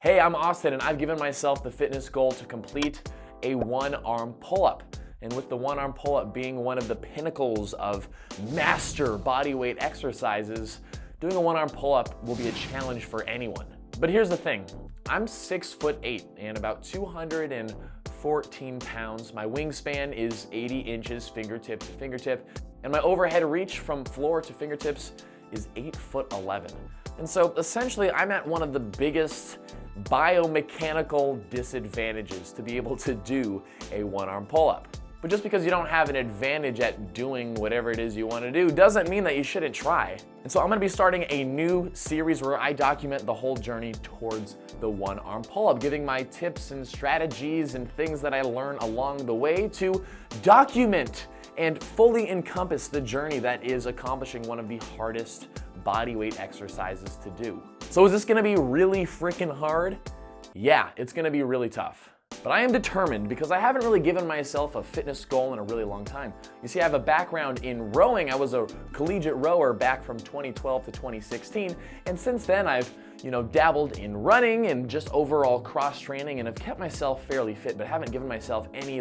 Hey, I'm Austin, and I've given myself the fitness goal to complete a one-arm pull-up. And with the one-arm pull-up being one of the pinnacles of master bodyweight exercises, doing a one-arm pull-up will be a challenge for anyone. But here's the thing, I'm 6'8" and about 214 pounds. My wingspan is 80 inches fingertip to fingertip, and my overhead reach from floor to fingertips is 8'11". And so essentially I'm at one of the biggest biomechanical disadvantages to be able to do a one-arm pull-up. But just because you don't have an advantage at doing whatever it is you want to do doesn't mean that you shouldn't try. And so I'm going to be starting a new series where I document the whole journey towards the one-arm pull-up, giving my tips and strategies and things that I learn along the way to document and fully encompass the journey that is accomplishing one of the hardest bodyweight exercises to do. So is this gonna be really freaking hard? Yeah, it's gonna be really tough. But I am determined because I haven't really given myself a fitness goal in a really long time. You see, I have a background in rowing. I was a collegiate rower back from 2012 to 2016. And since then I've, dabbled in running and just overall cross training and have kept myself fairly fit, but haven't given myself any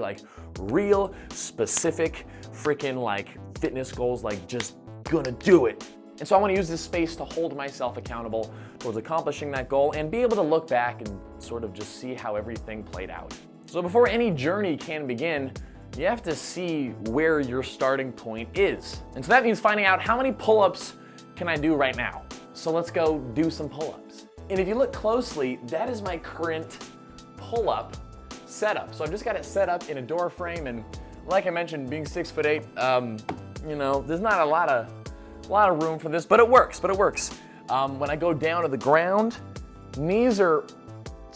real specific freaking fitness goals, just gonna do it. And so I want to use this space to hold myself accountable towards accomplishing that goal and be able to look back and sort of just see how everything played out. So before any journey can begin, you have to see where your starting point is. And so that means finding out how many pull-ups can I do right now. So let's go do some pull-ups. And if you look closely, that is my current pull-up setup. So I've just got it set up in a door frame, and like I mentioned, being 6'8", there's not a lot of room for this, but it works. When I go down to the ground, knees are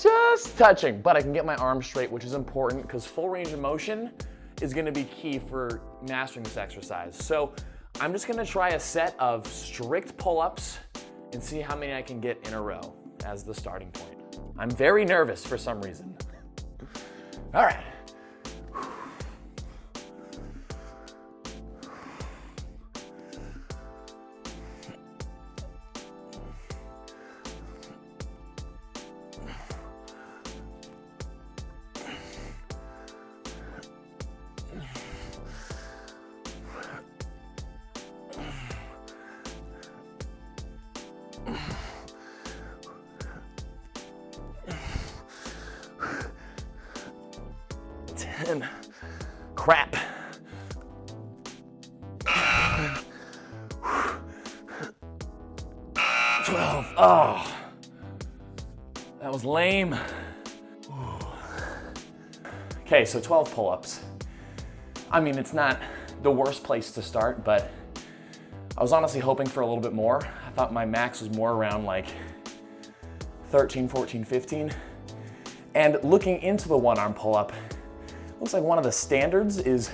just touching, but I can get my arms straight, which is important because full range of motion is gonna be key for mastering this exercise. So I'm just gonna try a set of strict pull-ups and see how many I can get in a row as the starting point. I'm very nervous for some reason. All right. 10. Crap. 12. Oh, that was lame. Okay, so 12 pull-ups. I mean, it's not the worst place to start, but I was honestly hoping for a little bit more. I thought my max was more around 13, 14, 15. And looking into the one-arm pull-up, looks like one of the standards is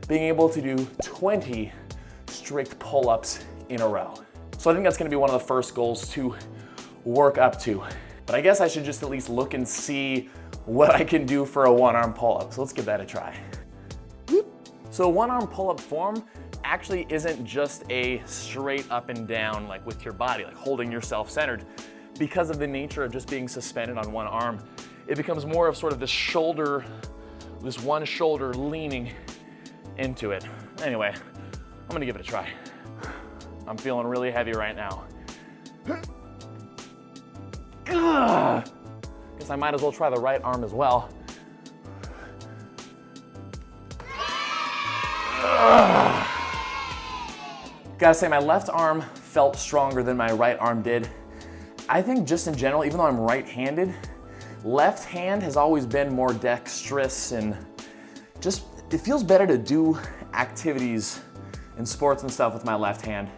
being able to do 20 strict pull-ups in a row. So I think that's gonna be one of the first goals to work up to. But I guess I should just at least look and see what I can do for a one-arm pull-up. So let's give that a try. So a one-arm pull-up form actually isn't just a straight up and down with your body, holding yourself centered. Because of the nature of just being suspended on one arm, it becomes more of sort of this one shoulder leaning into it. Anyway, I'm gonna give it a try. I'm feeling really heavy right now. Guess I might as well try the right arm as well. Gotta say, my left arm felt stronger than my right arm did. I think just in general, even though I'm right-handed, left hand has always been more dexterous and just, it feels better to do activities in sports and stuff with my left hand.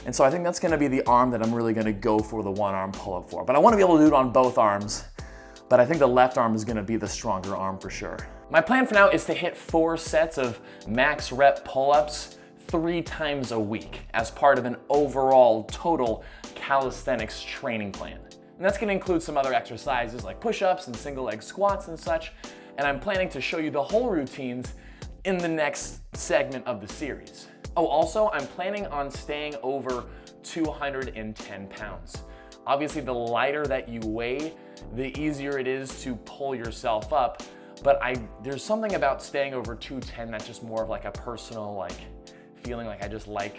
And so I think that's gonna be the arm that I'm really gonna go for the one-arm pull-up for. But I wanna be able to do it on both arms, but I think the left arm is gonna be the stronger arm for sure. My plan for now is to hit 4 sets of max rep pull-ups 3 times a week as part of an overall total calisthenics training plan. And that's gonna include some other exercises like push-ups and single leg squats and such. And I'm planning to show you the whole routines in the next segment of the series. Oh, also, I'm planning on staying over 210 pounds. Obviously, the lighter that you weigh, the easier it is to pull yourself up. But there's something about staying over 210 that's just more of like a personal feeling. Like I just like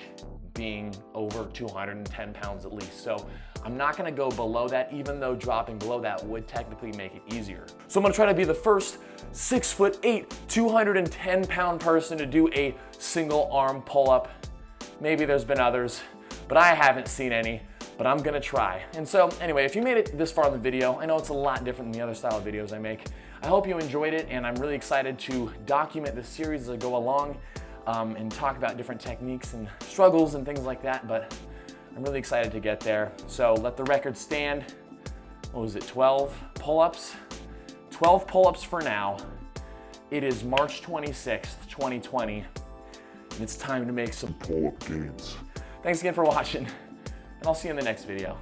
being over 210 pounds at least. So I'm not gonna go below that, even though dropping below that would technically make it easier. So I'm gonna try to be the first 6'8", 210 pound person to do a single arm pull-up. Maybe there's been others, but I haven't seen any, but I'm gonna try. And so anyway, if you made it this far in the video, I know it's a lot different than the other style of videos I make. I hope you enjoyed it, and I'm really excited to document this series as I go along and talk about different techniques and struggles and things like that, but I'm really excited to get there. So let the record stand. What was it, 12 pull-ups? 12 pull-ups for now. It is March 26th, 2020, and it's time to make some pull-up gains. Thanks again for watching, and I'll see you in the next video.